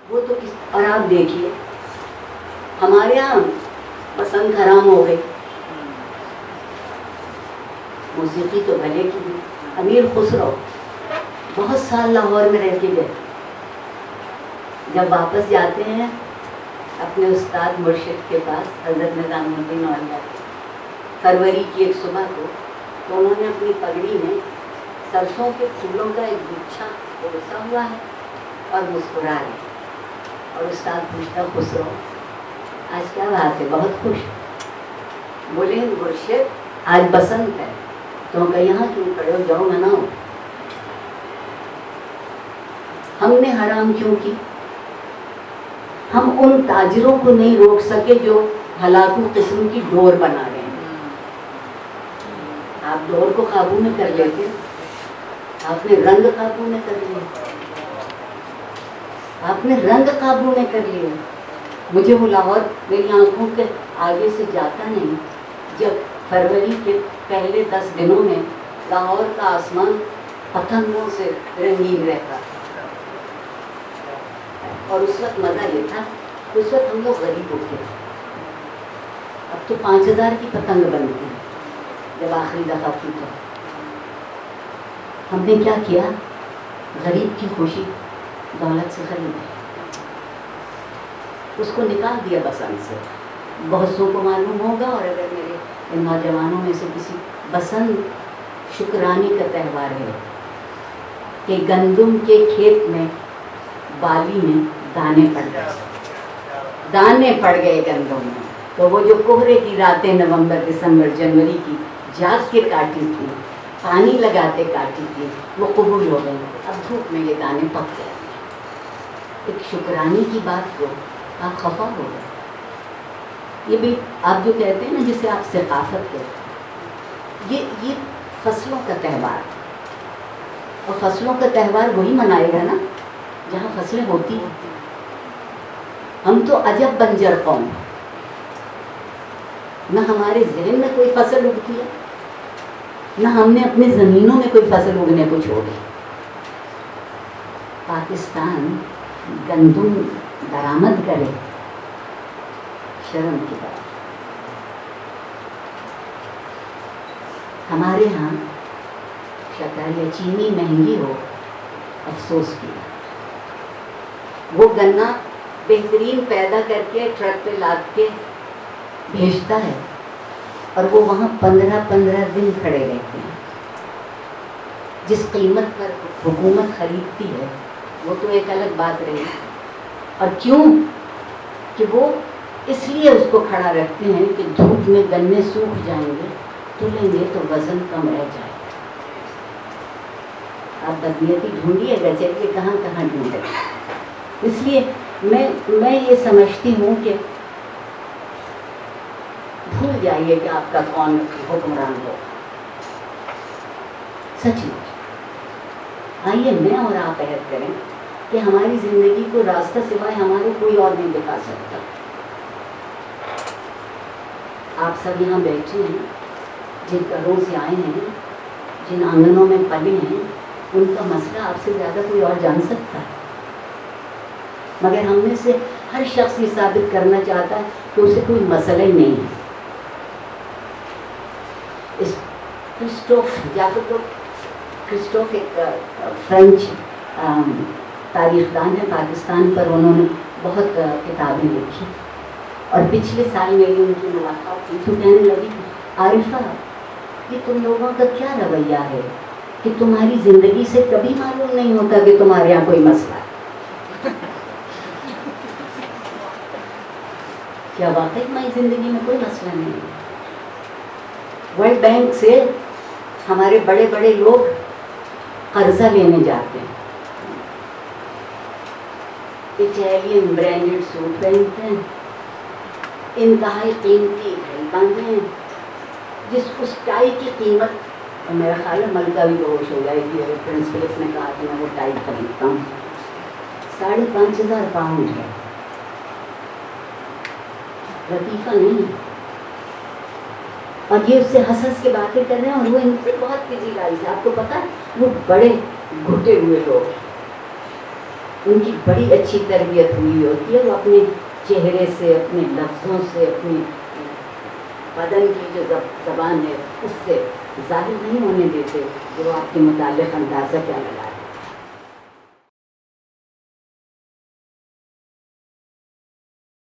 وہ تو اور آپ دیکھیے ہمارے یہاں پسند حرام ہو گئی. موسیقی تو بھلے کی بھی. امیر خسرو بہت سال لاہور میں رہ کے گئے. جب واپس جاتے ہیں اپنے استاد مرشد کے پاس حضرت نظام الدین اولیا کے، فروری کی ایک صبح کو، تو انہوں نے اپنی پگڑی میں سرسوں کے پھولوں کا ایک گچھا پروسا ہوا ہے اور مسکرا رہے. اور استاد پوچھتا خسرو آج کیا بات ہے، بہت خوش. بولے مرشد آج بسنت ہے. تو ہم کہیں یہاں کیوں کھڑے ہو، جاؤ مناؤ. ہم نے حرام کیوں کی؟ ہم ان تاجروں کو نہیں روک سکے جو ہلاکو قسم کی ڈور بنا رہے ہیں. آپ ڈور کو قابو میں کر لیتے، آپ نے رنگ قابو میں کر لیا، آپ نے رنگ قابو میں کر لیا. مجھے وہ لاہور میری آنکھوں کے آگے سے جاتا نہیں. جب فروری کے پہلے 10 دنوں میں لاہور کا آسمان پتنگوں سے رنگین رہتا، اور اس وقت مزہ یہ تھا اس وقت ہم لوگ غریب ہوتے تھے. اب تو 5000 کی پتنگ بنتی ہے. جب آخری دفعہ کی تو ہم نے کیا کیا، غریب کی خوشی دولت سے خریدی، اس کو نکال دیا بسنت سے. بہت سو کو معلوم ہوگا، اور اگر میرے ان نوجوانوں میں سے کسی، بسنت شکرانے کا تہوار ہے کہ گندم کے کھیت میں بالی میں دانے پڑ گئے، دانے پڑ گئے گندم میں. تو وہ جو کوہرے کی راتیں نومبر دسمبر جنوری کی جاگ کے کاٹی تھی، پانی لگاتے کاٹی تھی، وہ قبول ہو گئی. اب دھوپ میں یہ دانے پک گئے. ایک شکرانے کی بات کو آپ خفا ہو گئے. یہ بھی آپ جو کہتے ہیں نا جسے آپ ثقافت کہتے ہیں، یہ فصلوں کا تہوار. اور فصلوں کا تہوار وہی منائے گا نا جہاں فصلیں ہوتی ہیں. ہم تو عجب بنجر قوم، نہ ہمارے ذہن میں کوئی فصل اگتی ہے، نہ ہم نے اپنی زمینوں میں کوئی فصل اگنے کو چھوڑی. پاکستان گندم درآمد کرے، شرم کی بات. ہمارے ہاں شکر یا چینی مہنگی ہو، افسوس کی. وہ گنا بہترین پیدا کر کے ٹرک پہ لاد کے بھیجتا ہے، اور وہ وہاں 15 دن کھڑے رہتے ہیں. جس قیمت پر حکومت خریدتی ہے وہ تو ایک الگ بات رہی. اور کیوں کہ وہ اس لیے اس کو کھڑا رکھتے ہیں کہ دھوپ میں گنے سوکھ جائیں گے، تلیں گے تو وزن کم رہ جائے. آپ بدنیتی ڈھونڈیے گا، چلیے کہاں کہاں ڈھونڈے. اس لیے میں یہ سمجھتی ہوں کہ بھول جائیے کہ آپ کا کون حکمران ہو. سچ میں آئیے میں اور آپ عہد کریں کہ ہماری زندگی کو راستہ سوائے ہمارے کوئی اور نہیں دکھا سکتا. آپ سب یہاں بیٹھے ہیں، جن گھروں سے آئے ہیں، جن آنگنوں میں پلے ہیں، ان کا مسئلہ آپ سے زیادہ کوئی اور جان سکتا ہے. مگر ہم میں سے ہر شخص یہ ثابت کرنا چاہتا ہے کہ اسے کوئی مسئلہ ہی نہیں ہے. کرسٹوف ایک فرینچ تاریخ دان ہے پاکستان پر، انہوں نے بہت کتابیں لکھی. اور پچھلے سال میری ان کی ملاقات کی تو کہنے لگی عارفہ یہ تم لوگوں کا کیا رویہ ہے کہ تمہاری زندگی سے کبھی معلوم نہیں ہوتا کہ تمہارے یہاں کوئی مسئلہ ہے. کیا واقعی ہماری زندگی میں کوئی مسئلہ نہیں ہے؟ ورلڈ بینک سے ہمارے بڑے بڑے لوگ قرضہ لینے جاتے ہیں، اٹیلین برانڈڈ سوٹ پہنتے ہیں، انتہائی قیمتی گھڑی باندھے ہیں، اس ٹائی کی قیمت، اور میرا خیال ہے ملکہ بھی بہوش ہو جائے گی. پرنس فلپ نے کہا کہ میں وہ ٹائی خریدتا ہوں، 5,500 پاؤنڈ ہے. لطیفہ نہیں. اور یہ اس سے ہنس ہنس کے باتیں کر رہے ہیں، اور وہ ان سے بہت بزی لائی سے. آپ کو پتا ہے وہ بڑے گھٹے ہوئے لوگ، ان کی بڑی اچھی تربیت ہوئی ہوتی ہے، وہ اپنے چہرے سے، اپنے لفظوں سے، اپنی بدن کی جو زبان ہے اس سے ظاہر نہیں ہونے دیتے کہ وہ آپ کے متعلق اندازہ کیا لگائے۔